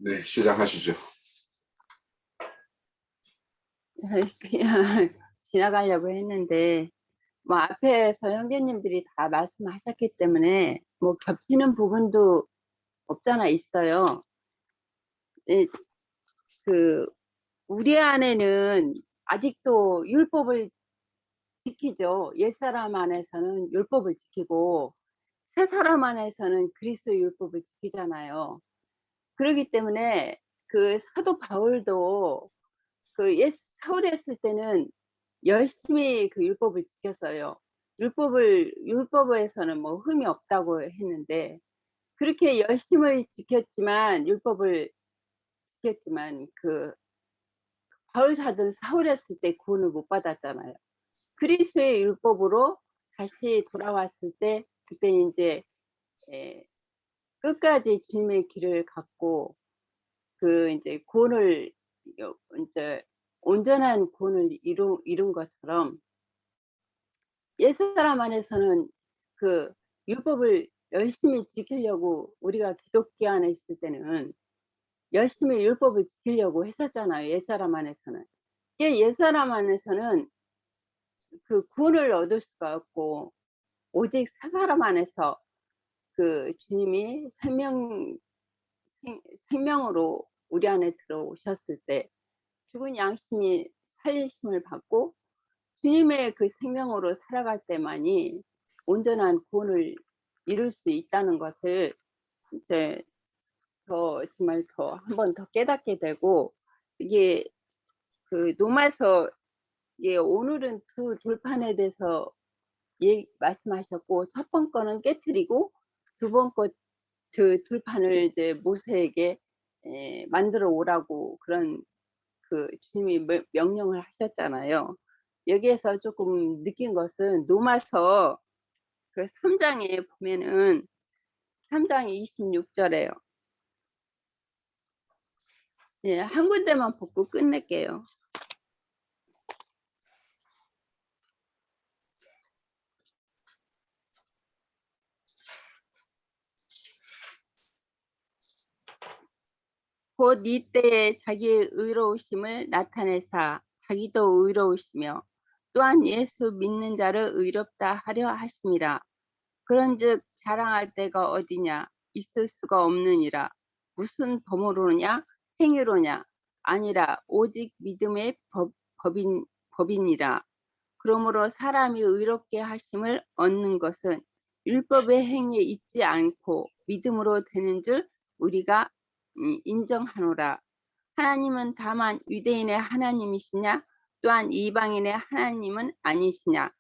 네, 시작하시죠. 그냥 지나가려고 했는데 뭐 앞에서 형제님들이 다 말씀하셨기 때문에 뭐 겹치는 부분도 없잖아 있어요. 이, 그 우리 안에는 아직도 율법을 지키죠. 옛사람 안에서는 율법을 지키고 새사람 안에서는 그리스도 율법을 지키잖아요. 그렇기 때문에 그 사도 바울도 그 옛 서울에 있을 때는 열심히 그 율법을 지켰어요. 율법에서는 뭐 흠이 없다고 했는데 그렇게 열심히 지켰지만 율법을 지켰지만 그 바울 사도는 서울에 있을 때 구원을 못 받았잖아요. 그리스도의 율법으로 다시 돌아왔을 때 그때 이제 끝까지 주님의 길을 갖고 그 이제 구원을 이제 온전한 구원을 이룬 것처럼 옛사람 안에서는 그 율법을 열심히 지키려고 우리가 기독교 안에 있을 때는 열심히 율법을 지키려고 했었잖아요. 옛사람 안에서는. 옛사람 안에서는 그 구원을 얻을 수가 없고 오직 새 사람 안에서 그 주님이 생명으로 우리 안에 들어오셨을 때 죽은 양심이 살리심을 받고 주님의 그 생명으로 살아갈 때만이 온전한 구원을 이룰 수 있다는 것을 이제 정말 더 한 번 더 깨닫게 되고 이게 그 노마서 오늘은 두 돌판에 대해서 말씀하셨고 첫 번 거는 깨트리고 두 번 거 그 둘판을 이제 모세에게 만들어 오라고 그런 그 주님이 명령을 하셨잖아요. 여기에서 조금 느낀 것은 노마서 그 3장에 보면은 3장 26절에요. 예, 한 군데만 보고 끝낼게요. 곧 이때에 자기의 의로우심을 나타내사 자기도 의로우시며 또한 예수 믿는 자를 의롭다 하려 하심이라. 그런즉 자랑할 데가 어디냐 있을 수가 없느니라. 무슨 범으로냐 행위로냐 아니라 오직 믿음의 법이니라. 그러므로 사람이 의롭게 하심을 얻는 것은 율법의 행위에 있지 않고 믿음으로 되는 줄 우리가 인정하노라. 하나님은 다만 유대인의 하나님이시냐 또한 이방인의 하나님은 아니시냐.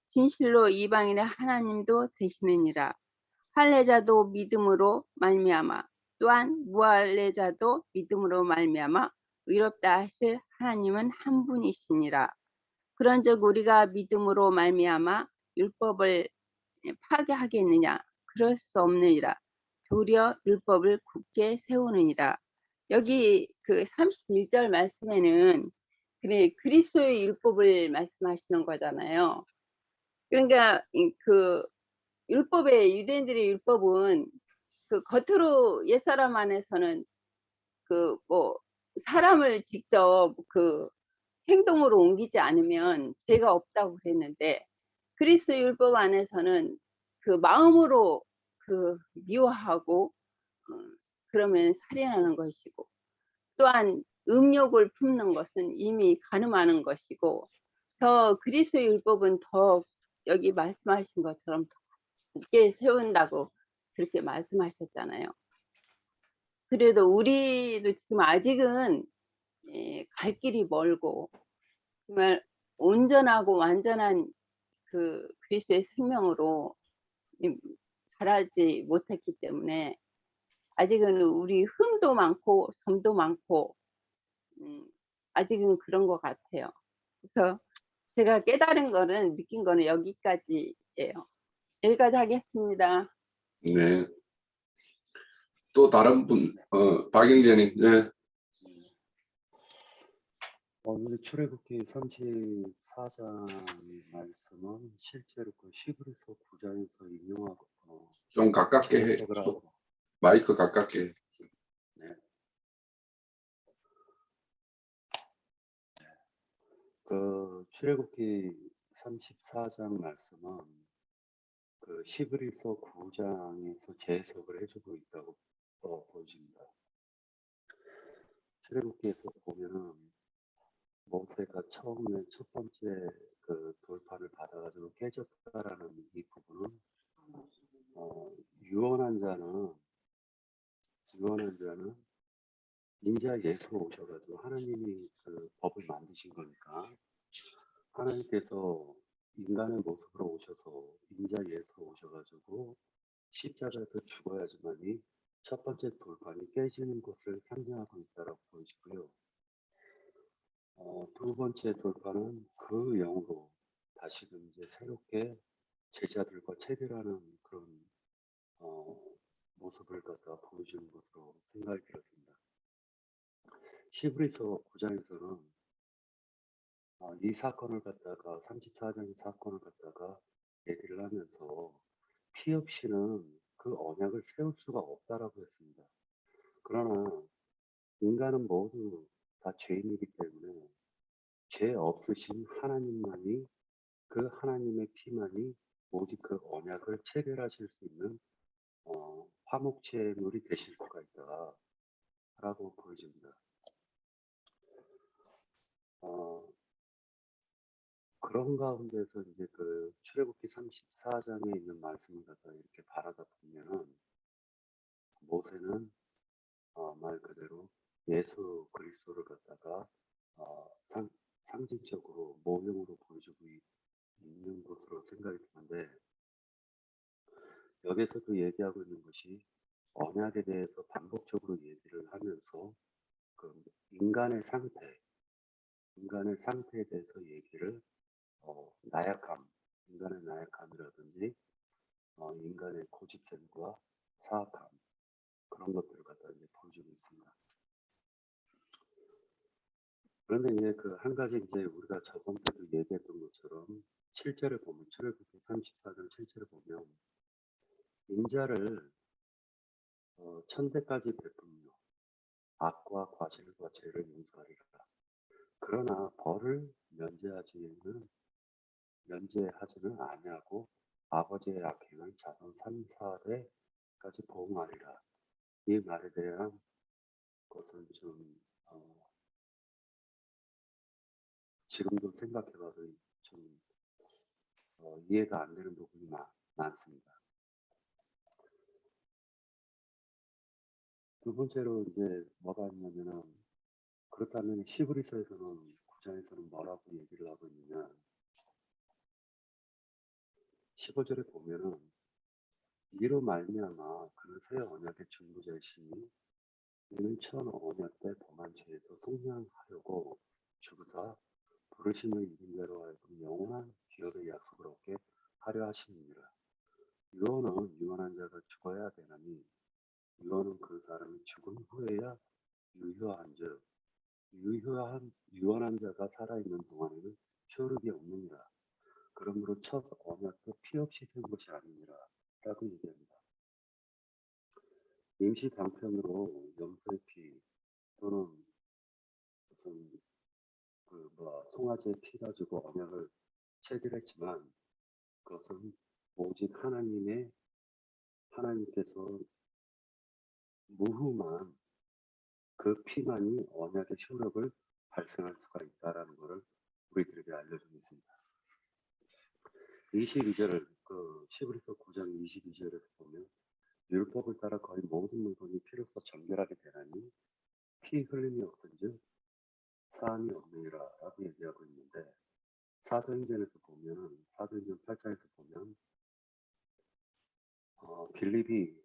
진실로 이방인의 하나님도 되시느니라. 할례자도 믿음으로 말미암아 또한 무할례자도 믿음으로 말미암아 의롭다 하실 하나님은 한 분이시니라. 그런즉 우리가 믿음으로 말미암아 율법을 파괴하겠느냐? 그럴 수 없느니라. 도리어 율법을 굳게 세우느니라. 여기 그 31절 말씀에는 그래 그리스도의 율법을 말씀하시는 거잖아요. 그러니까 그 율법의 유대인들의 율법은 그 겉으로 옛사람 안에서는 그 뭐 사람을 직접 그 행동으로 옮기지 않으면 죄가 없다고 그랬는데 그리스도 율법 안에서는 그 마음으로 그 미워하고 그러면 살인하는 것이고 또한 음욕을 품는 것은 이미 간음하는 것이고 더 그리스도 율법은 더 여기 말씀하신 것처럼 더 굳게 세운다고 그렇게 말씀하셨잖아요. 그래도 우리도 지금 아직은 갈 길이 멀고 정말 온전하고 완전한 그 그리스도의 생명으로 자라지 못했기 때문에 아직은 우리 흠도 많고 점도 많고 아직은 그런 것 같아요. 그래서 제가 깨달은 거는 느낀 거는 여기까지예요. 여기까지 하겠습니다. 네. 또 다른 분, 박영재님. 네. 오늘 출애굽기 34장 말씀은 실제로 그 히브리서 9장에서 인용하고 좀 가깝게 해. 마이크 가깝게. 네. 그 출애굽기 34장 말씀은 그 히브리서 9장에서 재해석을 해주고 있다고 보여집니다. 출애굽기에서 보면은 모세가 처음에 첫 번째 그 돌판을 받아가지고 깨졌다라는 이 부분은 유언한 자는 인자 예수 오셔가지고 하나님이 그 법을 만드신 거니까 하나님께서 인간의 모습으로 오셔서 인자 예수 오셔가지고 십자가에서 죽어야지만이 첫 번째 돌판이 깨지는 것을 상징하고 있다고 보여지고요. 두 번째 돌판은 그 영으로 다시금 이제 새롭게 제자들과 체결하는 그런 모습을 갖다 보여주는 것으로 생각이 들었습니다. 히브리서 9장에서는 이 사건을 갖다가 34장의 사건을 갖다가 얘기를 하면서 피 없이는 그 언약을 세울 수가 없다라고 했습니다. 그러나 인간은 모두 다 죄인이기 때문에 죄 없으신 하나님만이 그 하나님의 피만이 오직 그 언약을 체결하실 수 있는 화목제물이 되실 수가 있다라고 보여집니다. 그런 가운데서 이제 그 출애굽기 34장에 있는 말씀을 갖다 이렇게 바라다 보면은 모세는 말 그대로 예수 그리스도를 갖다가 상징적으로 모형으로 보여주고 있는 것으로 생각이 드는데 여기서도 얘기하고 있는 것이 언약에 대해서 반복적으로 얘기를 하면서 그 인간의 상태에 대해서 얘기를 인간의 나약함이라든지 인간의 고집됨과 사악함 그런 것들을 갖다 이제 보여주고 있습니다. 그런데 이제 그 한 가지 이제 우리가 저번 때도 얘기했던 것처럼 7절에 보면 출애굽기 34장 7절에 보면 인자를 천대까지 베풀며 악과 과실과 죄를 용서하리라. 그러나 벌을 면제하지는 아니하고 아버지의 악행을 자손 3, 4대까지 보응하리라. 이 말에 대한 것은 좀 지금도 생각해봐도 좀 이해가 안 되는 부분이 많습니다. 두 번째로 이제 뭐가 있냐면은 그렇다면 히브리서에서는 9장에서는 뭐라고 얘기를 하고 있느냐 15절에 보면은 이로 말미암아 그는 새 언약의 중보자이시니 이는 천 언약 때 범한 죄에서 속량하려고 주부사 부르심을 입은 자로 하여금 영원한 기업의 약속을 얻게 하려 하심이니라. 유언은 유언한 자가 죽어야 되나니 유언은 그 사람이 죽은 후에야 유효한즉 유언한 자가 살아있는 동안에는 효력이 없느니라. 그러므로 첫 언약도 피 없이 된 것이 아니니라 라고 얘기합니다. 임시 방편으로 염소의 피 또는 무슨 송아지의 피 가지고 언약을 체결했지만 그것은 오직 하나님께서 무후만 그 피만이 언약의 효력을 발생할 수가 있다라는 것을 우리들에게 알려주고 있습니다. 22절을 히브리서 9장 22절에서 보면 율법을 따라 거의 모든 물건이 피로써 정결하게 되나니 피 흘림이 없은즉 사함이 없느니라 라고 얘기하고 있는데 사도행전 8장에서 보면 빌립이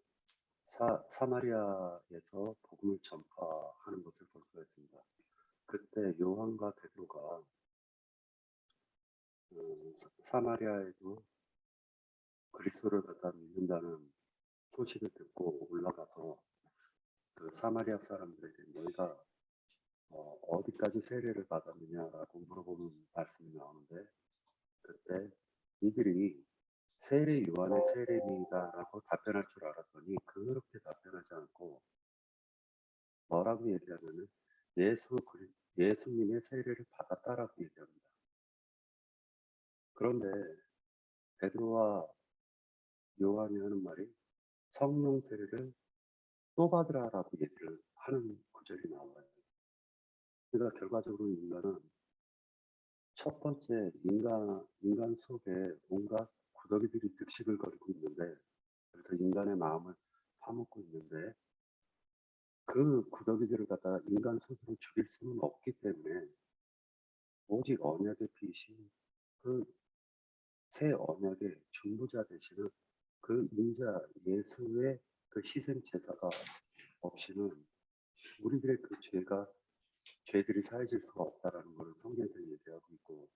사마리아에서 복음을 전파하는 것을 볼 수가 있습니다. 그때 요한과 베드로가 사마리아에도 그리스도를 갖다 믿는다는 소식을 듣고 올라가서 그 사마리아 사람들에게 너희가 어디까지 세례를 받았느냐라고 물어보는 말씀이 나오는데 그때 이들이 세례 요한의 세례입니다라고 답변할 줄 알았더니 그렇게 답변하지 않고 뭐라고 얘기하냐면 예수님의 세례를 받았다라고 얘기합니다. 그런데 베드로와 요한이 하는 말이 성령 세례를 또 받으라라고 얘기를 하는 구절이 나와요. 그러니까 결과적으로 인간은 첫 번째 인간 속에 온갖 구더기들이 득식을 거리고 있는데, 그래서 인간의 마음을 파먹고 있는데, 그 구더기들을 갖다가 인간 스스로 죽일 수는 없기 때문에 오직 언약의 빛이 그 새 언약의 중보자 되시는 그 인자 예수의 그 희생 제사가 없이는 우리들의 그 죄들이 사해질 수가 없다라는 것을 성경에서 얘기하고 있고,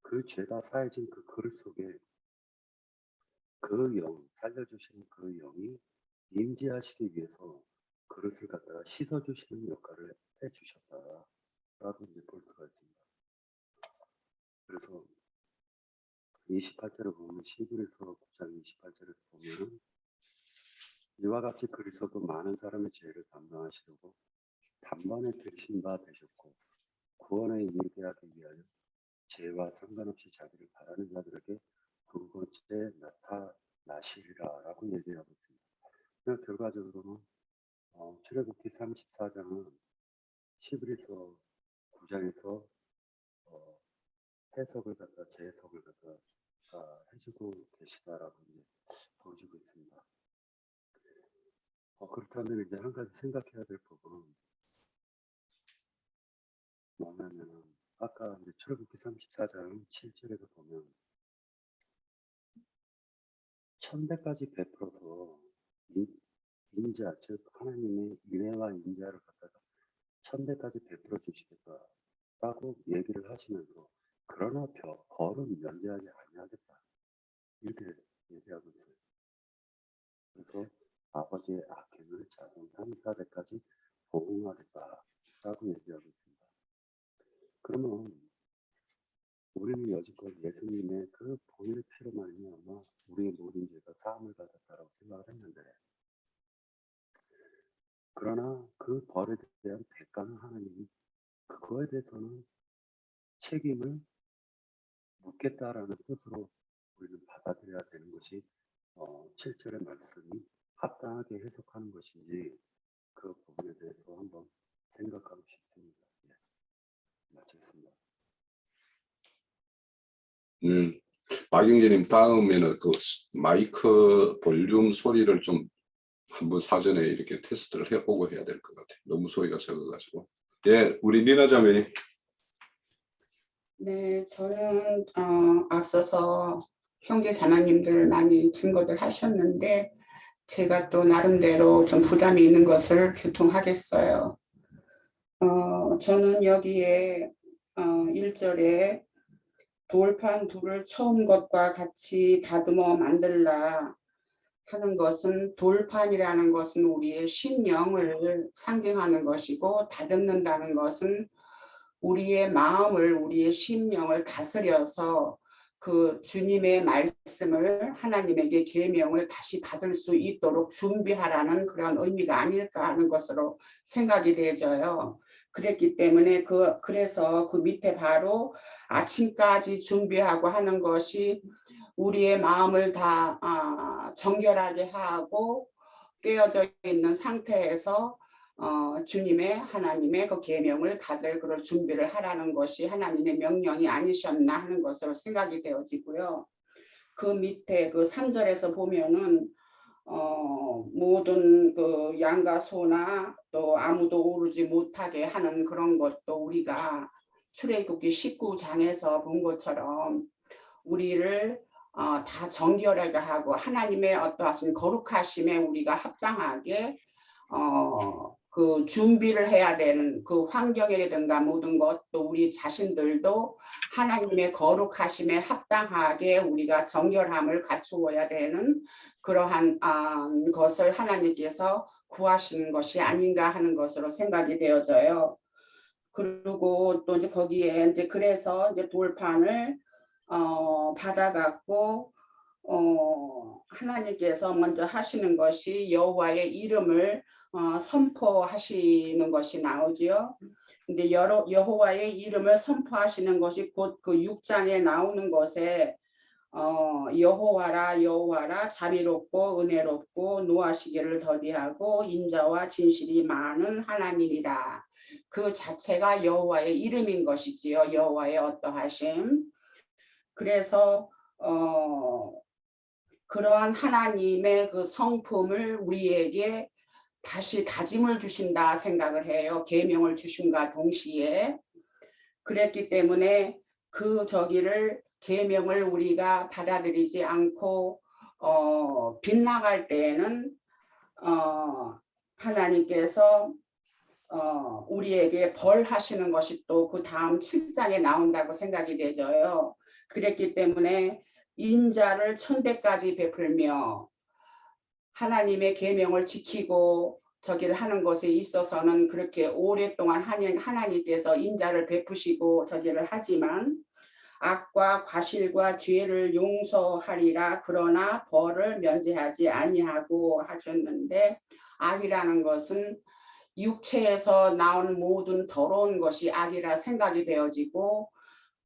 그 죄가 사해진 그 그릇 속에 그 영, 살려주시는 그 영이 임재하시기 위해서 그릇을 갖다가 씻어주시는 역할을 해주셨다라고 이제 볼 수가 있습니다. 그래서 28절을 보면, 시브리서 9장 28절에서 보면은 이와 같이 그리스도도 많은 사람의 죄를 담당하시려고 단번에 들으신 바 되셨고, 구원에 이르게 하기 위하여 죄와 상관없이 자기를 바라는 자들에게 두 번째 나타나시리라라고 얘기하고 있습니다. 그러니까 결과적으로는 출애굽기 34장은 시브리서 9장에서 해석을 갖다 재해석을 갖다 해주고 계시다라고 이제 보여주고 있습니다. 그렇다면 이제 한 가지 생각해야 될 부분은 뭐냐면, 아까 이제 출애굽기 34장 7절에서 보면 1000배까지 베풀어서 인자, 즉 하나님의 인애와 인자를 갖다가 1000배까지 베풀어 주시겠다라고 얘기를 하시면서, 그러나 벌은 면제하지 아니하겠다 이렇게 얘기하고 있어요. 그래서 아버지의 악행을 자손 3, 4대까지 보응하겠다라고 얘기하고 있습니다. 그러면 우리는 여지껏 예수님의 그 보혈의 피로 말미암아 우리의 모든 죄가 사함을 받았다라고 생각을 했는데, 그러나 그 벌에 대한 대가는 하나님이 그거에 대해서는 책임을 묻겠다라는 뜻으로 우리는 받아들여야 되는 것이 7절의 말씀이 합당하게 해석하는 것인지, 그 부분에 대해서 한번 생각하고 싶습니다. 예, 마치겠습니다. 박영재님, 다음에는 그 마이크 볼륨 소리를 좀 한번 사전에 이렇게 테스트를 해보고 해야 될 것 같아요. 너무 소리가 적어가지고. 예, 우리 리나 자매님. 네, 저는 앞서서 형제 자매님들 많이 증거들 하셨는데, 제가 또 나름대로 좀 부담이 있는 것을 교통하겠어요. 저는 여기에 1절에 돌판 둘을 처음 것과 같이 다듬어 만들라 하는 것은, 돌판이라는 것은 우리의 심령을 상징하는 것이고, 다듬는다는 것은 우리의 마음을, 우리의 심령을 다스려서 그 주님의 말씀을, 하나님에게 계명을 다시 받을 수 있도록 준비하라는 그런 의미가 아닐까 하는 것으로 생각이 되어져요. 그랬기 때문에 그래서 그 밑에 바로 아침까지 준비하고 하는 것이 우리의 마음을 다 정결하게 하고 깨어져 있는 상태에서 주님의, 하나님의 그 계명을 받을 그런 준비를 하라는 것이 하나님의 명령이 아니셨나 하는 것으로 생각이 되어지고요. 그 밑에 그 3절에서 보면은 모든 그 양과 소나 또 아무도 오르지 못하게 하는 그런 것도 우리가 출애굽기 19장에서 본 것처럼 우리를 다 정결하게 하고 하나님의 어떠하신 거룩하심에 우리가 합당하게 그 준비를 해야 되는 그 환경이라든가 모든 것, 또 우리 자신들도 하나님의 거룩하심에 합당하게 우리가 정결함을 갖추어야 되는 그러한 것을 하나님께서 구하시는 것이 아닌가 하는 것으로 생각이 되어져요. 그리고 또 이제 거기에 이제 그래서 이제 돌판을 받아갖고 하나님께서 먼저 하시는 것이 여호와의 이름을 선포하시는 것이 나오지요. 근데 여호와의 이름을 선포하시는 것이 곧 그 6장에 나오는 것에 여호와라 여호와라 자비롭고 은혜롭고 노하시기를 더디하고 인자와 진실이 많은 하나님이다. 그 자체가 여호와의 이름인 것이지요. 여호와의 어떠하심. 그래서 그러한 하나님의 그 성품을 우리에게 다시 다짐을 주신다 생각을 해요. 계명을 주심과 동시에. 그랬기 때문에 그 저기를 계명을 우리가 받아들이지 않고 빗나갈 때에는 하나님께서 우리에게 벌하시는 것이 또 그 다음 7장에 나온다고 생각이 되져요. 그랬기 때문에 인자를 천대까지 베풀며 하나님의 계명을 지키고 저기를 하는 것에 있어서는 그렇게 오랫동안 하나님께서 인자를 베푸시고 저기를 하지만 악과 과실과 죄를 용서하리라. 그러나 벌을 면제하지 아니하고 하셨는데, 악이라는 것은 육체에서 나온 모든 더러운 것이 악이라 생각이 되어지고,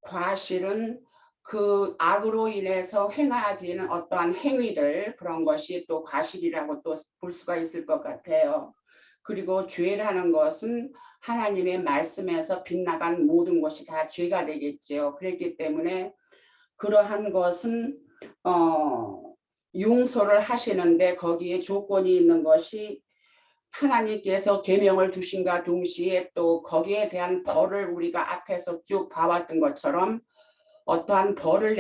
과실은 그 악으로 인해서 행하지는 어떠한 행위들, 그런 것이 또 과실이라고 또 볼 수가 있을 것 같아요. 그리고 죄라는 것은 하나님의 말씀에서 빗나간 모든 것이 다 죄가 되겠죠. 그렇기 때문에 그러한 것은 용서를 하시는데 거기에 조건이 있는 것이 하나님께서 계명을 주신과 동시에 또 거기에 대한 벌을 우리가 앞에서 쭉 봐왔던 것처럼 어떠한 벌을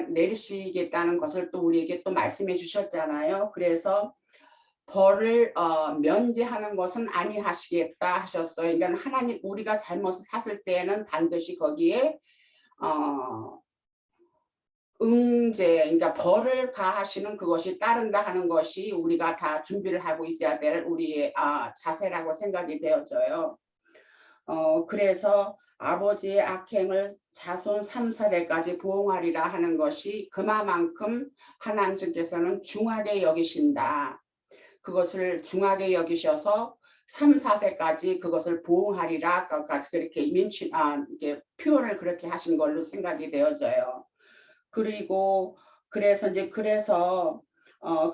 내리시겠다는 것을 또 우리에게 또 말씀해 주셨잖아요. 그래서 벌을 면제하는 것은 아니하시겠다 하셨어요. 그러니까 하나님 우리가 잘못을 샀을 때에는 반드시 거기에 응제, 그러니까 벌을 가하시는 그것이 따른다 하는 것이 우리가 다 준비를 하고 있어야 될 우리의 자세라고 생각이 되어져요. 그래서 아버지의 악행을 자손 3, 4대까지 보응하리라 하는 것이 그만큼 하나님께서는 중하게 여기신다. 그것을 중하게 여기셔서 3, 4대까지 그것을 보응하리라 그렇게 이게 표현을 그렇게 하신 걸로 생각이 되어져요. 그리고 그래서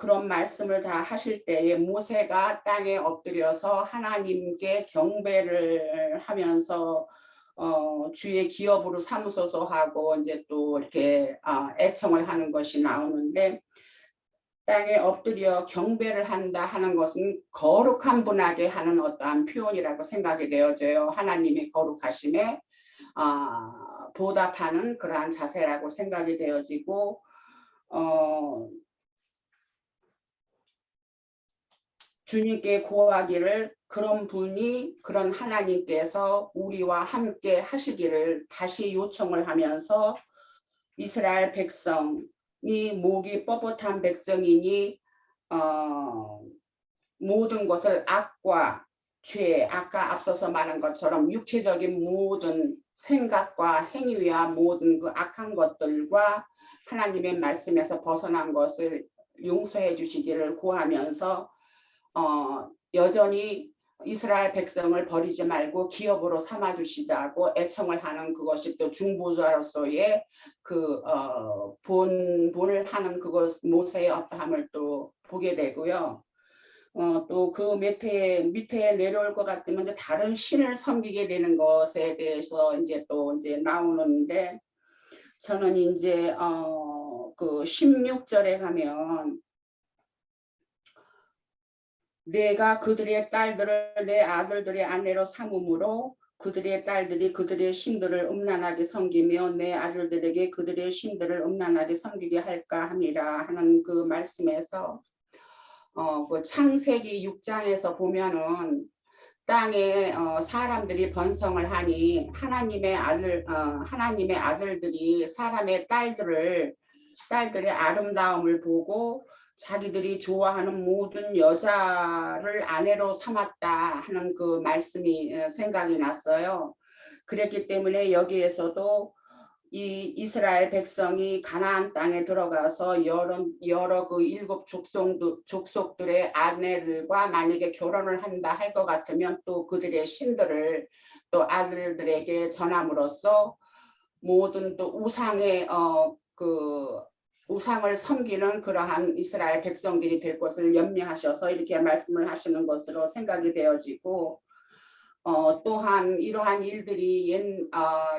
그런 말씀을 다 하실 때에 모세가 땅에 엎드려서 하나님께 경배를 하면서 주의 기업으로 삼으소서 하고 이제 또 이렇게 애청을 하는 것이 나오는데, 땅에 엎드려 경배를 한다 하는 것은 거룩한 분에게 하는 어떠한 표현이라고 생각이 되어져요. 하나님의 거룩하심에 보답하는 그러한 자세라고 생각이 되어지고, 주님께 구하기를 그런 분이, 그런 하나님께서 우리와 함께 하시기를 다시 요청을 하면서, 이스라엘 백성이 목이 뻣뻣한 백성이니 모든 것을 악과 죄, 아까 앞서서 말한 것처럼 육체적인 모든 생각과 행위와 모든 그 악한 것들과 하나님의 말씀에서 벗어난 것을 용서해 주시기를 구하면서 여전히 이스라엘 백성을 버리지 말고 기업으로 삼아 주시자고 애청을 하는 그것이 또 중보자로서의 그 본을 하는 그것 모세의 어떠함을 또 보게 되고요. 또 그 밑에 내려올 것 같으면 이제 다른 신을 섬기게 되는 것에 대해서 이제 또 이제 나오는데, 저는 이제 그 16절에 가면 내가 그들의 딸들을 내 아들들의 아내로 삼음으로 그들의 딸들이 그들의 신들을 음란하게 섬기며 내 아들들에게 그들의 신들을 음란하게 섬기게 할까 함이라 하는 그 말씀에서 그 창세기 6장에서 보면은 땅에 사람들이 번성을 하니 하나님의 아들들이 사람의 딸들의 아름다움을 보고 자기들이 좋아하는 모든 여자를 아내로 삼았다 하는 그 말씀이 생각이 났어요. 그랬기 때문에 여기에서도 이 이스라엘 백성이 가나안 땅에 들어가서 여러 그 7 족속들의 아내들과 만약에 결혼을 한다 할 것 같으면 또 그들의 신들을 또 아들들에게 전함으로써 모든 또 우상의 그 우상을 섬기는 그러한 이스라엘 백성들이 될 것을 염려하셔서 이렇게 말씀을 하시는 것으로 생각이 되어지고, 또한 이러한 일들이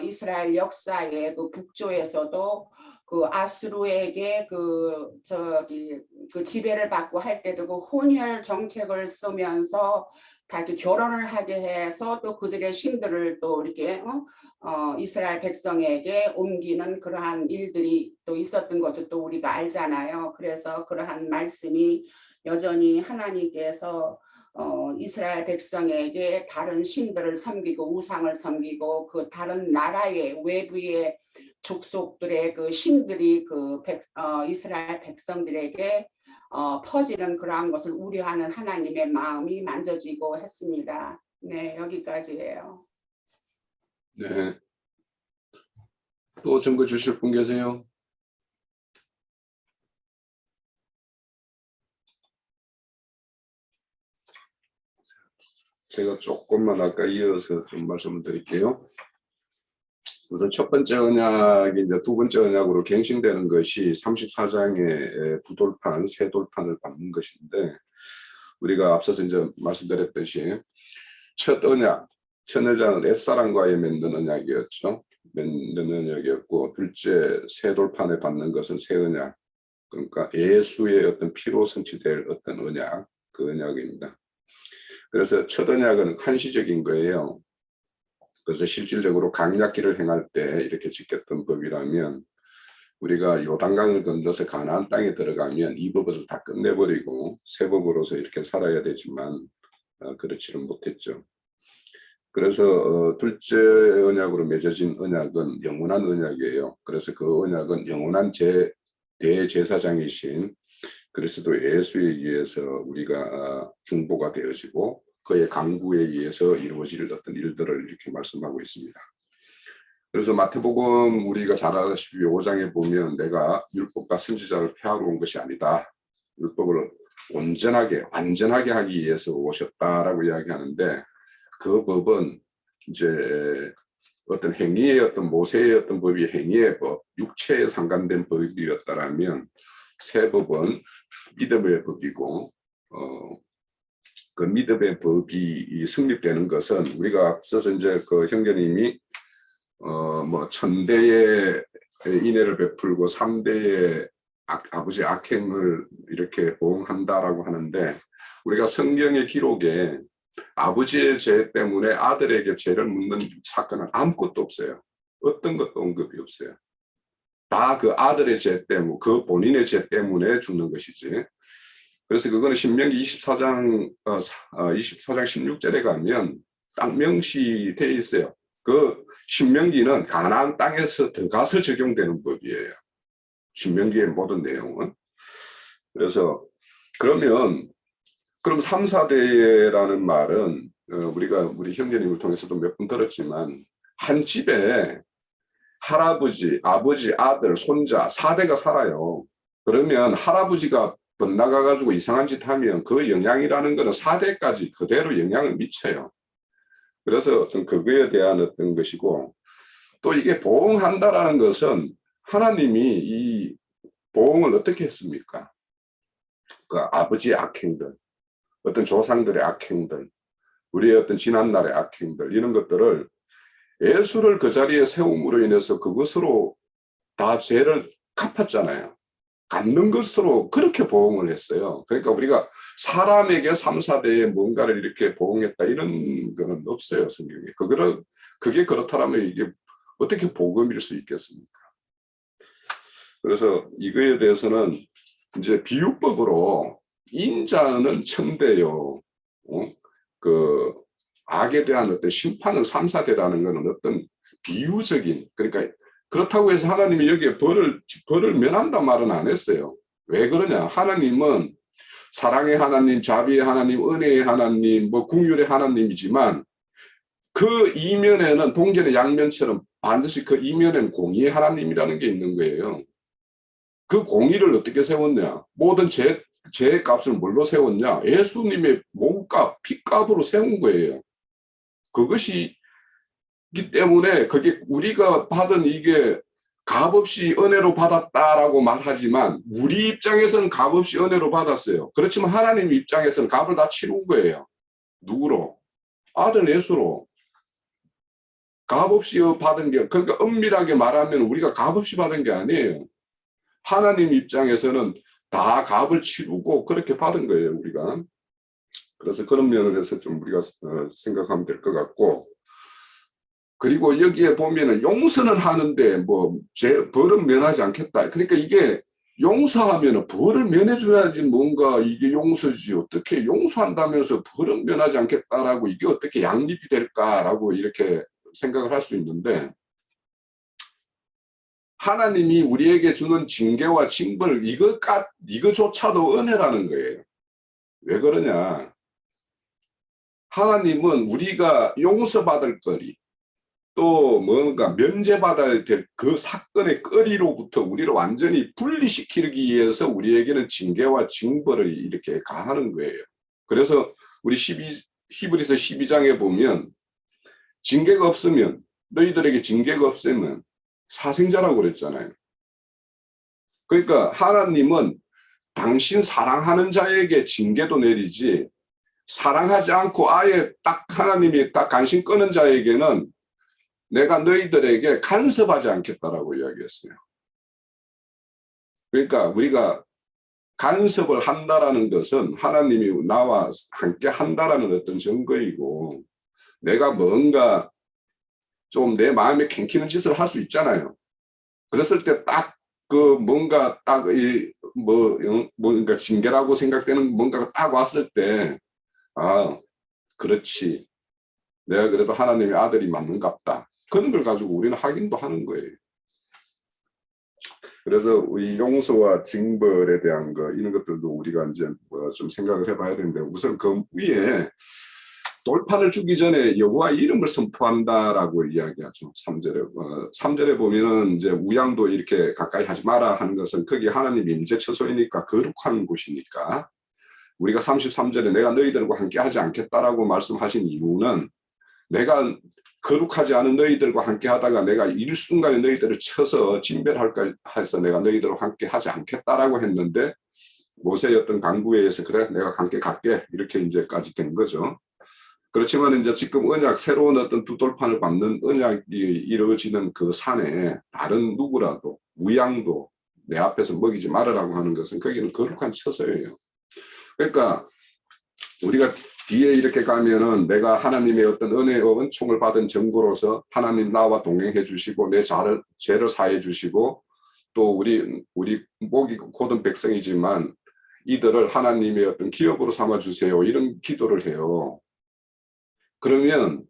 이스라엘 역사의 그 북조에서도 그 아수르에게 그 지배를 받고 할 때도 그 혼혈 정책을 쓰면서 다 이렇게 결혼을 하게 해서 또 그들의 신들을 또 이렇게 이스라엘 백성에게 옮기는 그러한 일들이 또 있었던 것도 또 우리가 알잖아요. 그래서 그러한 말씀이 여전히 하나님께서 이스라엘 백성에게 다른 신들을 섬기고 우상을 섬기고 그 다른 나라의 외부의 족속들의 그 신들이 그 이스라엘 백성들에게 퍼지는 그러한 것을 우려하는 하나님의 마음이 만져지고 했습니다. 네, 여기까지예요. 네. 또 증거 주실 분 계세요? 제가 조금만 아까 이어서 좀 말씀을 드릴게요. 우선 첫 번째 언약이 이제 두 번째 언약으로 갱신되는 것이 34장의 부돌판, 새 돌판을 받는 것인데, 우리가 앞서서 이제 말씀드렸듯이 첫 언약, 천여장은 옛사람과의 맺는 언약이었죠. 맺는 언약이었고, 둘째 새 돌판에 받는 것은 새 언약, 그러니까 예수의 어떤 피로 성취될 어떤 언약, 그 언약입니다. 그래서 첫 언약은 한시적인 거예요. 그래서 실질적으로 강약기를 행할 때 이렇게 지켰던 법이라면, 우리가 요단강을 건너서 가나안 땅에 들어가면 이 법을 다 끝내버리고 새 법으로서 이렇게 살아야 되지만 그렇지는 못했죠. 그래서 둘째 언약으로 맺어진 언약은 영원한 언약이에요. 그래서 그 언약은 영원한 대제사장이신 그리스도 예수에 의해서 우리가 중보가 되어지고 그의 강구에 의해서 이루어질 어떤 일들을 이렇게 말씀하고 있습니다. 그래서 마태복음 우리가 잘 아시다시피 5장에 보면 내가 율법과 선지자를 폐하러 온 것이 아니다. 율법을 완전하게 하기 위해서 오셨다라고 이야기하는데, 그 법은 이제 어떤 행위의 어떤 모세의 어떤 법이 행위의 법, 육체에 상관된 법이었다라면 새 법은 믿음의 법이고, 그 믿음의 법이 성립되는 것은 우리가 앞서서 이제 그 형제님이 뭐 1000대의 인애를 베풀고 3대의 아버지 악행을 이렇게 보응한다라고 하는데, 우리가 성경의 기록에 아버지의 죄 때문에 아들에게 죄를 묻는 사건은 아무것도 없어요. 어떤 것도 언급이 없어요. 다 그 아들의 죄 때문에, 그 본인의 죄 때문에 죽는 것이지. 그래서 그거는 신명기 24장 16절에 가면 딱 명시되어 있어요. 그 신명기는 가나안 땅에서 들어가서 적용되는 법이에요. 신명기의 모든 내용은. 그래서 그럼 3, 4대라는 말은 우리 형제님을 통해서도 몇 번 들었지만, 한 집에 할아버지, 아버지, 아들, 손자 4대가 살아요. 그러면 할아버지가 번나가가지고 이상한 짓 하면 그 영향이라는 것은 4대까지 그대로 영향을 미쳐요. 그래서 어떤 그거에 대한 어떤 것이고, 또 이게 보응한다라는 것은 하나님이 이 보응을 어떻게 했습니까? 그 아버지의 악행들, 어떤 조상들의 악행들, 우리의 어떤 지난날의 악행들, 이런 것들을 예수를 그 자리에 세움으로 인해서 그것으로 다 죄를 갚았잖아요. 갚는 것으로 그렇게 보응을 했어요. 그러니까 우리가 사람에게 3, 4대에 뭔가를 이렇게 보응했다 이런 거는 없어요, 성경에. 그게 그렇다면 이게 어떻게 복음일 수 있겠습니까? 그래서 이거에 대해서는 이제 비유법으로 인자는 천대요. 그 악에 대한 어떤 심판은 3, 4대라는 것은 어떤 비유적인, 그러니까 그렇다고 해서 하나님이 여기에 벌을 면한단 말은 안 했어요. 왜 그러냐? 하나님은 사랑의 하나님, 자비의 하나님, 은혜의 하나님, 뭐 긍휼의 하나님이지만 그 이면에는 동전의 양면처럼 반드시 그 이면엔 공의의 하나님이라는 게 있는 거예요. 그 공의를 어떻게 세웠냐? 모든 죄의 값을 뭘로 세웠냐? 예수님의 몸값, 피값으로 세운 거예요. 그것이기 때문에 그게 우리가 받은 이게 값없이 은혜로 받았다라고 말하지만 우리 입장에서는 값없이 은혜로 받았어요. 그렇지만 하나님 입장에서는 값을 다 치른 거예요. 누구로? 아들 예수로. 값없이 받은 게, 그러니까 엄밀하게 말하면 우리가 값없이 받은 게 아니에요. 하나님 입장에서는 다 값을 치르고 그렇게 받은 거예요, 우리가. 그래서 그런 면에서 좀 우리가 생각하면 될 것 같고, 그리고 여기에 보면은 용서는 하는데 뭐 벌은 면하지 않겠다. 그러니까 이게 용서하면은 벌을 면해줘야지 뭔가 이게 용서지. 어떻게 용서한다면서 벌은 면하지 않겠다라고 이게 어떻게 양립이 될까라고 이렇게 생각을 할 수 있는데, 하나님이 우리에게 주는 징계와 징벌 이거조차도 은혜라는 거예요. 왜 그러냐? 하나님은 우리가 용서받을 거리, 또 뭔가 면제받아야 될 그 사건의 거리로부터 우리를 완전히 분리시키기 위해서 우리에게는 징계와 징벌을 이렇게 가하는 거예요. 그래서 우리 히브리서 12장에 보면 징계가 없으면, 너희들에게 징계가 없으면 사생자라고 그랬잖아요. 그러니까 하나님은 당신 사랑하는 자에게 징계도 내리지, 사랑하지 않고 아예 딱 하나님이 딱 간신 끄는 자에게는 내가 너희들에게 간섭하지 않겠다라고 이야기했어요. 그러니까 우리가 간섭을 한다라는 것은 하나님이 나와 함께 한다라는 어떤 증거이고, 내가 뭔가 좀 내 마음에 캥키는 짓을 할 수 있잖아요. 그랬을 때 딱 그 뭔가 딱 뭔가 징계라고 생각되는 뭔가가 딱 왔을 때, 아, 그렇지. 내가 그래도 하나님의 아들이 맞는갑다. 그런 걸 가지고 우리는 확인도 하는 거예요. 그래서 이 용서와 징벌에 대한 거, 이런 것들도 우리가 이제 좀 생각을 해봐야 되는데, 우선 그 위에 돌판을 주기 전에 여호와 이름을 선포한다라고 이야기하죠. 3절에 보면은 이제 우양도 이렇게 가까이 하지 마라 하는 것은 거기 하나님 임재 처소이니까 거룩한 곳이니까, 우리가 33절에 내가 너희들과 함께 하지 않겠다라고 말씀하신 이유는, 내가 거룩하지 않은 너희들과 함께 하다가 내가 일순간에 너희들을 쳐서 진멸할까 해서 내가 너희들과 함께 하지 않겠다라고 했는데, 모세의 어떤 강구에 의해서 그래 내가 함께 갈게 이렇게 이제까지 된 거죠. 그렇지만 이제 지금 언약, 새로운 어떤 두 돌판을 밟는 언약이 이루어지는 그 산에 다른 누구라도 우양도 내 앞에서 먹이지 말으라고 하는 것은 거기는 거룩한 처소예요. 그러니까 우리가 뒤에 이렇게 가면은 내가 하나님의 어떤 은혜와 은총을 받은 증거로서 하나님 나와 동행해 주시고 내 죄를 사해 주시고, 또 우리 목이 곧은 백성이지만 이들을 하나님의 어떤 기업으로 삼아 주세요, 이런 기도를 해요. 그러면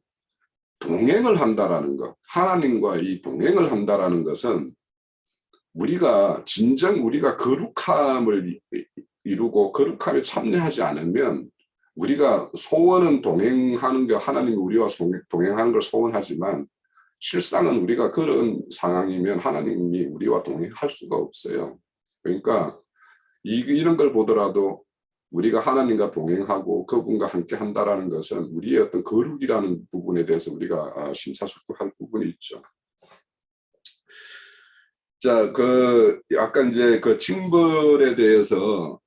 동행을 한다라는 것, 하나님과 이 동행을 한다라는 것은 우리가 진정 우리가 거룩함을 이루고 거룩함에 참여하지 않으면, 우리가 소원은 동행하는 게 하나님이 우리와 동행하는 걸 소원하지만 실상은 우리가 그런 상황이면 하나님이 우리와 동행할 수가 없어요. 그러니까 이런 걸 보더라도 우리가 하나님과 동행하고 그분과 함께 한다라는 것은 우리의 어떤 거룩이라는 부분에 대해서 우리가 심사숙고할 부분이 있죠. 자, 아까 이제 그 징벌에 대해서,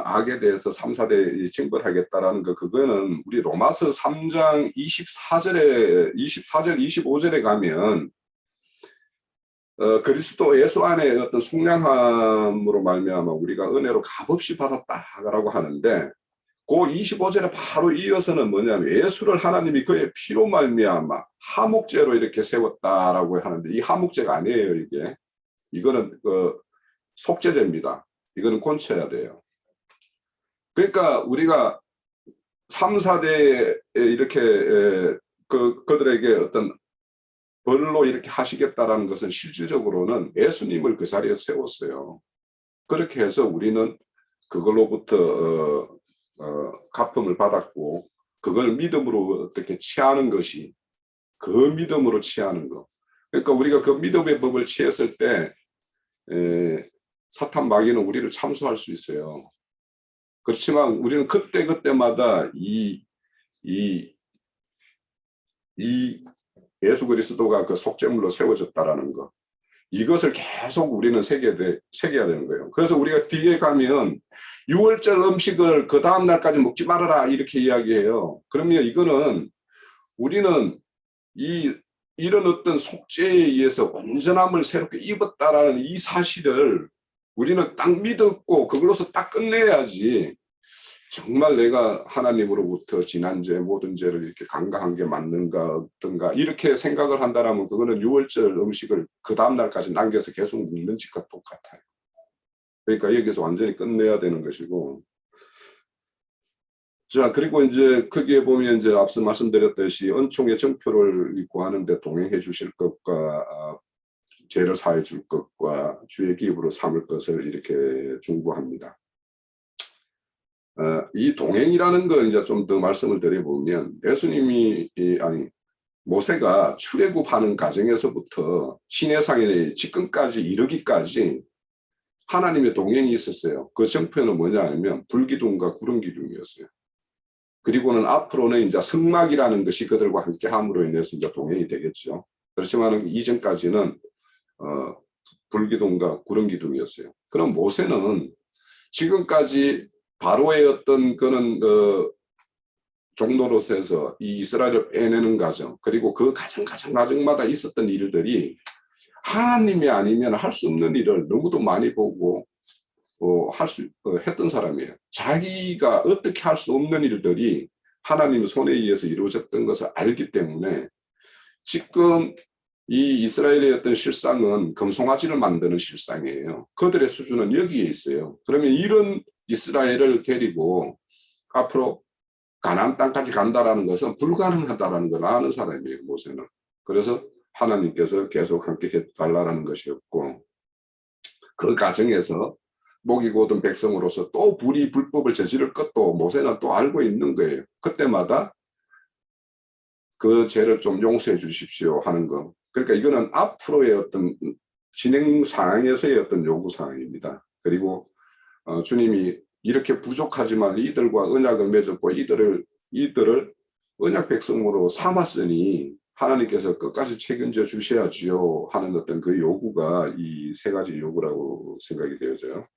악에 대해서 3, 4대 징벌하겠다라는 거, 그거는 우리 로마서 3장 24절, 25절에 가면, 그리스도 예수 안에 어떤 속량함으로 말미암아 우리가 은혜로 값없이 받았다라고 하는데, 그 25절에 바로 이어서는 뭐냐면 예수를 하나님이 그의 피로 말미암아 하목제로 이렇게 세웠다라고 하는데, 이 하목제가 아니에요. 이거는 속죄제입니다. 이거는 곤쳐야 돼요. 그러니까 우리가 3, 4대에 이렇게 그들에게 어떤 벌로 이렇게 하시겠다라는 것은 실질적으로는 예수님을 그 자리에 세웠어요. 그렇게 해서 우리는 그걸로부터 갚음을 받았고, 그걸 믿음으로 어떻게 취하는 것이, 그 믿음으로 취하는 것, 그러니까 우리가 그 믿음의 법을 취했을 때 사탄 마귀는 우리를 참수할 수 있어요. 그렇지만 우리는 그때마다 이 예수 그리스도가 그 속죄물로 세워졌다라는 거, 이것을 계속 우리는 새겨야 되는 거예요. 그래서 우리가 뒤에 가면 6월절 음식을 그 다음 날까지 먹지 말아라 이렇게 이야기해요. 그러면 이거는 우리는 이런 어떤 속죄에 의해서 온전함을 새롭게 입었다라는 이 사실을 우리는 딱 믿었고 그걸로서 딱 끝내야지, 정말 내가 하나님으로부터 지난 죄 모든 죄를 이렇게 강가한 게 맞는가 어떤가 이렇게 생각을 한다라면 그거는 6월절 음식을 그 다음 날까지 남겨서 계속 먹는 짓과 똑같아요. 그러니까 여기서 완전히 끝내야 되는 것이고, 자, 그리고 이제 크게 보면 이제 앞서 말씀드렸듯이 은총의 정표를 입고 하는데 동행해 주실 것과 죄를 사해 줄 것과 주의 기업으로 삼을 것을 이렇게 중보합니다. 이 동행이라는 거 이제 좀 더 말씀을 드려보면, 예수님이 모세가 출애굽하는 과정에서부터 시내산에 지금까지 이르기까지 하나님의 동행이 있었어요. 그 정표는 뭐냐 하면 불기둥과 구름기둥이었어요. 그리고는 앞으로는 이제 성막이라는 것이 그들과 함께 함으로 인해서 이제 동행이 되겠죠. 그렇지만 이전까지는 불기둥과 구름기둥이었어요. 그럼 모세는 지금까지 바로의 어떤 그런 종로로서에서 이 이스라엘을 빼내는 과정, 그리고 그 과정마다 있었던 일들이 하나님이 아니면 할 수 없는 일을 너무도 많이 보고 했던 사람이에요. 자기가 어떻게 할 수 없는 일들이 하나님의 손에 의해서 이루어졌던 것을 알기 때문에 지금 이 이스라엘의 어떤 실상은 금송아지를 만드는 실상이에요. 그들의 수준은 여기에 있어요. 그러면 이런 이스라엘을 데리고 앞으로 가나안 땅까지 간다라는 것은 불가능하다라는 걸 아는 사람이에요, 모세는. 그래서 하나님께서 계속 함께 해달라는 것이었고, 그 과정에서 목이 곧은 백성으로서 또 불법을 저지를 것도 모세는 또 알고 있는 거예요. 그때마다 그 죄를 좀 용서해 주십시오 하는 거. 그러니까 이거는 앞으로의 어떤 진행 상황에서의 어떤 요구 사항입니다. 그리고 주님이 이렇게 부족하지만 이들과 언약을 맺었고 이들을 언약 백성으로 삼았으니 하나님께서 끝까지 책임져 주셔야지요 하는 어떤 그 요구가 이 세 가지 요구라고 생각이 되어져요.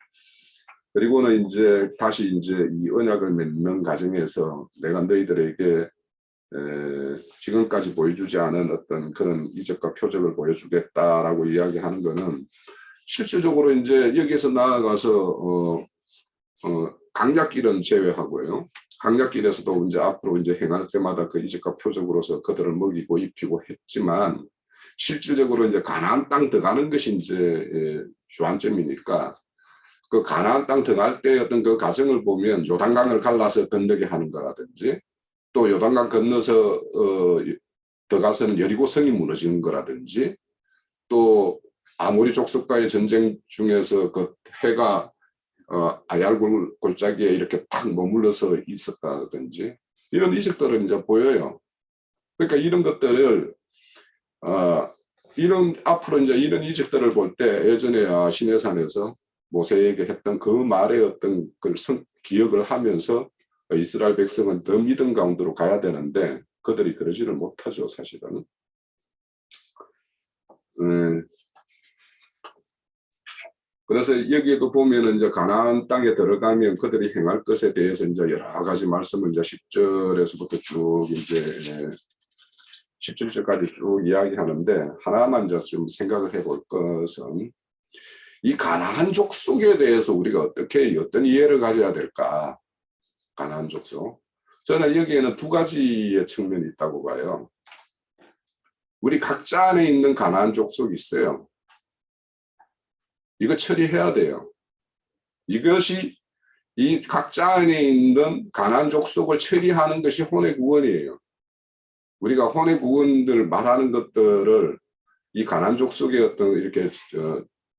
그리고는 이제 다시 이제 이 언약을 맺는 과정에서 내가 너희들에게 지금까지 보여주지 않은 어떤 그런 이적과 표적을 보여주겠다라고 이야기하는 거는 실질적으로 이제 여기에서 나아가서 강약길은 제외하고요. 강약길에서도 이제 앞으로 이제 행할 때마다 그 이적과 표적으로서 그들을 먹이고 입히고 했지만 실질적으로 이제 가나안 땅 들어가는 것이 이제 주안점이니까 그 가나안 땅 들어갈 때 어떤 그 과정을 보면 요단강을 갈라서 건너게 하는 거라든지 또 요단강 건너서 들어가서는 여리고성이 무너지는 거라든지 또 아모리 족속과의 전쟁 중에서 그 해가 아얄 골짜기에 이렇게 탁 머물러서 있었다든지 이런 이적들은 이제 보여요. 그러니까 이런 것들을 이런 앞으로 이제 이런 이적들을 볼 때 예전에 시내산에서 모세에게 했던 그 말의 어떤 그 기억을 하면서 이스라엘 백성은 더 믿음 가운데로 가야 되는데 그들이 그러지를 못하죠, 사실은. 그래서 여기에도 보면은 이제 가나안 땅에 들어가면 그들이 행할 것에 대해서 이제 여러 가지 말씀을 이제 10절에서부터 쭉 이제 17절까지 쭉 이야기하는데 하나만 이제 좀 생각을 해볼 것은 이 가나안 족속에 대해서 우리가 어떤 이해를 가져야 될까? 가나안 족속. 저는 여기에는 두 가지의 측면이 있다고 봐요. 우리 각자 안에 있는 가나안 족속이 있어요. 이거 처리해야 돼요. 이것이 이 각자 안에 있는 가나안 족속을 처리하는 것이 혼의 구원이에요. 우리가 혼의 구원들 말하는 것들을 이 가나안 족속에 어떤 이렇게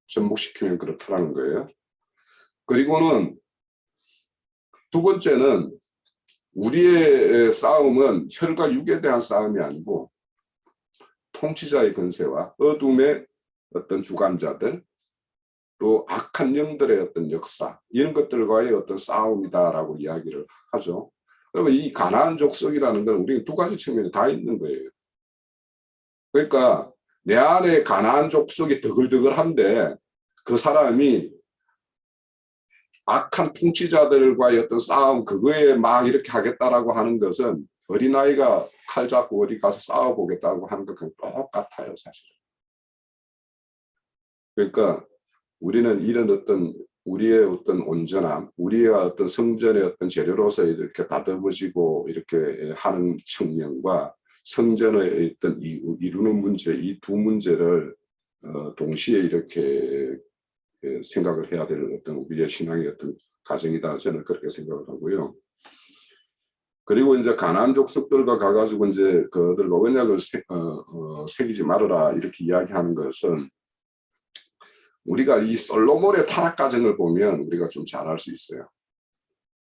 접목시키면 그렇다는 거예요. 그리고는 두 번째는 우리의 싸움은 혈과 육에 대한 싸움이 아니고 통치자의 권세와 어둠의 어떤 주관자들, 또 악한 영들의 어떤 역사, 이런 것들과의 어떤 싸움이다라고 이야기를 하죠. 그러면 이 가나안 족속이라는 건 우리 두 가지 측면이 다 있는 거예요. 그러니까 내 안에 가나안 족속이 드글드글한데 그 사람이 악한 통치자들과의 어떤 싸움, 그거에 막 이렇게 하겠다라고 하는 것은 어린아이가 칼 잡고 어디 가서 싸워보겠다고 하는 것과 똑같아요, 사실은. 그러니까 우리는 이런 어떤 우리의 어떤 온전함, 우리의 어떤 성전의 어떤 재료로서 이렇게 다듬어지고 이렇게 하는 측면과 성전의 어떤 이루는 문제, 이 두 문제를 동시에 이렇게 생각을 해야 될 어떤 우리의 신앙의 어떤 과정이다. 저는 그렇게 생각을 하고요. 그리고 이제 가나안 족속들과 가가지고 이제 그들과 언약을 새기지 말아라 이렇게 이야기하는 것은 우리가 이 솔로몬의 타락 과정을 보면 우리가 좀 잘 알 수 있어요.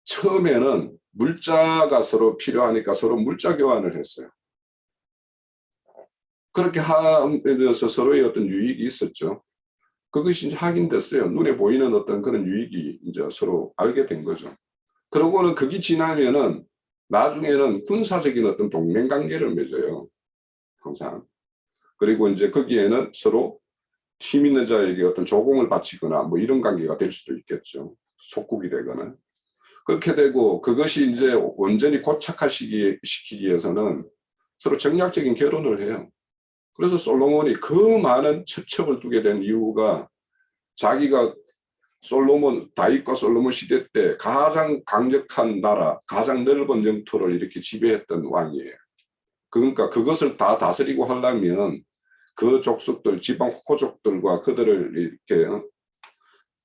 처음에는 물자가 서로 필요하니까 서로 물자 교환을 했어요. 그렇게 하면서 서로의 어떤 유익이 있었죠. 그것이 이제 확인됐어요. 눈에 보이는 어떤 그런 유익이 이제 서로 알게 된 거죠. 그러고는 그게 지나면은 나중에는 군사적인 어떤 동맹 관계를 맺어요. 항상. 그리고 이제 거기에는 서로 힘 있는 자에게 어떤 조공을 바치거나 뭐 이런 관계가 될 수도 있겠죠. 속국이 되거나. 그렇게 되고 그것이 이제 완전히 고착화시키기 위해서는 서로 정략적인 결혼을 해요. 그래서 솔로몬이 그 많은 첩첩을 두게 된 이유가 자기가 다윗과 솔로몬 시대 때 가장 강력한 나라, 가장 넓은 영토를 이렇게 지배했던 왕이에요. 그러니까 그것을 다 다스리고 하려면 그 족속들, 지방 호족들과 그들을 이렇게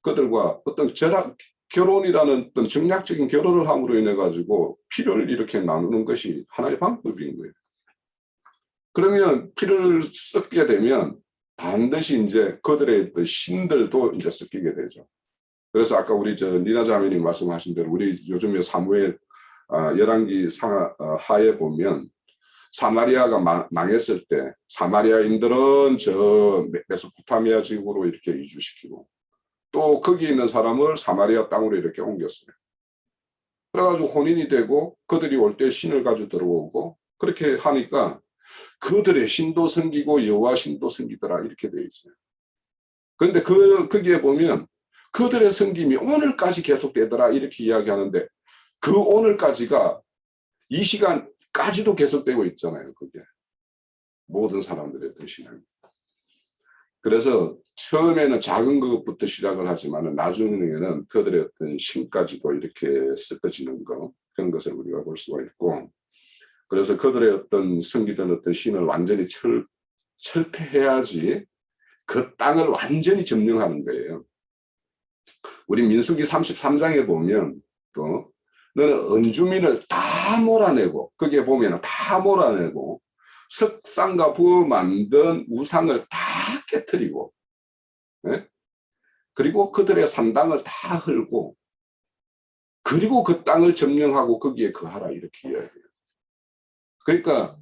그들과 어떤 결혼이라는 어떤 정략적인 결혼을 함으로 인해 가지고 피를 이렇게 나누는 것이 하나의 방법인 거예요. 그러면 피를 섞게 되면 반드시 이제 그들의 신들도 이제 섞이게 되죠. 그래서 아까 우리 니나 자매님 말씀하신 대로 우리 요즘에 사무엘 열왕기 하에 보면 사마리아가 망했을 때 사마리아인들은 저 메소포타미아 지역으로 이렇게 이주시키고 또 거기 있는 사람을 사마리아 땅으로 이렇게 옮겼어요. 그래가지고 혼인이 되고 그들이 올 때 신을 가지고 들어오고 그렇게 하니까 그들의 신도 섬기고 여호와 신도 섬기더라 이렇게 되어 있어요. 그런데 거기에 보면 그들의 섬김이 오늘까지 계속되더라 이렇게 이야기하는데 그 오늘까지가 이 시간까지도 계속되고 있잖아요. 그게 모든 사람들의 어떤 신앙이. 그래서 처음에는 작은 것부터 시작을 하지만 나중에는 그들의 어떤 신까지도 이렇게 섞어지는 거 그런 것을 우리가 볼 수가 있고 그래서 그들의 어떤 섬기던 어떤 신을 완전히 철폐해야지 그 땅을 완전히 점령하는 거예요. 우리 민수기 33장에 보면 또 너는 언주민을 다 몰아내고 거기에 보면 다 몰아내고 석상과 부어 만든 우상을 다 깨뜨리고 네? 그리고 그들의 산당을 다 헐고 그리고 그 땅을 점령하고 거기에 거하라 이렇게 이야기해요. 그러니까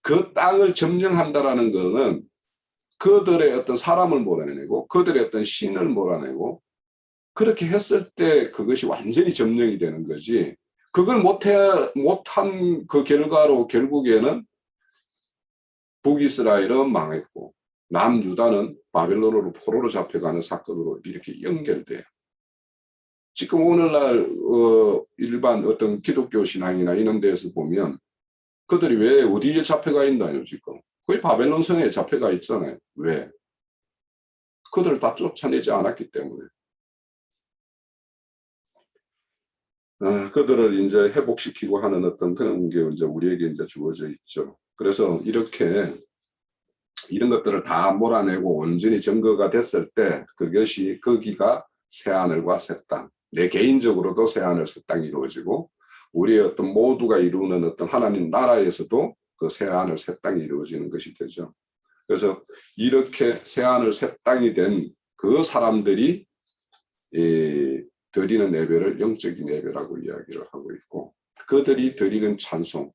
그 땅을 점령한다라는 것은 그들의 어떤 사람을 몰아내고 그들의 어떤 신을 몰아내고 그렇게 했을 때 그것이 완전히 점령이 되는 거지. 그걸 못한 그 결과로 결국에는 북이스라엘은 망했고 남유다는 바벨론으로 포로로 잡혀가는 사건으로 이렇게 연결돼요. 지금 오늘날 일반 어떤 기독교 신앙이나 이런 데에서 보면 그들이 왜 어디에 잡혀가 있나요 지금? 거의 바벨론 성에 잡혀가 있잖아요. 왜? 그들을 다 쫓아내지 않았기 때문에. 그들을 이제 회복시키고 하는 어떤 그런 게 이제 우리에게 이제 주어져 있죠. 그래서 이렇게 이런 것들을 다 몰아내고 온전히 점거가 됐을 때 그것이 거기가 새하늘과 새 땅, 내 개인적으로도 새하늘 새 땅이 이루어지고 우리의 어떤 모두가 이루는 어떤 하나님 나라에서도 그 새하늘 새 땅이 이루어지는 것이 되죠. 그래서 이렇게 새하늘 새 땅이 된 그 사람들이 드리는 예배를 영적인 예배라고 이야기를 하고 있고 그들이 드리는 찬송,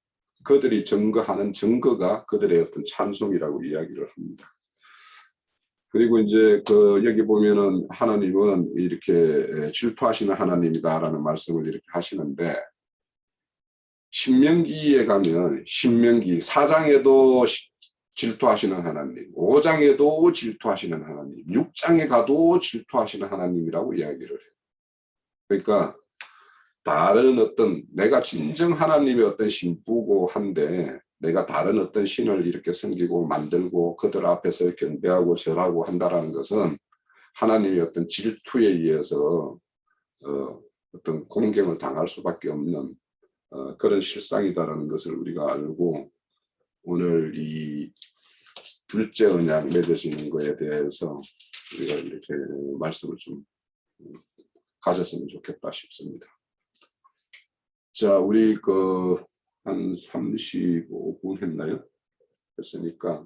그들이 증거하는 증거가 그들의 어떤 찬송이라고 이야기를 합니다. 그리고 이제 여기 보면은 하나님은 이렇게 질투하시는 하나님이다라는 말씀을 이렇게 하시는데, 신명기에 가면 신명기 4장에도 질투하시는 하나님, 5장에도 질투하시는 하나님, 6장에 가도 질투하시는 하나님이라고 이야기를 해요. 그러니까 다른 어떤, 내가 진정 하나님의 어떤 신부고 한데 내가 다른 어떤 신을 이렇게 섬기고 만들고 그들 앞에서 경배하고 절하고 한다라는 것은 하나님의 어떤 질투에 의해서 어떤 공경을 당할 수밖에 없는 그런 실상이다라는 것을 우리가 알고, 오늘 이 둘째 언약 맺어지는 것에 대해서 우리가 이렇게 말씀을 좀 가졌으면 좋겠다 싶습니다. 자, 우리 한 35분 했나요? 했으니까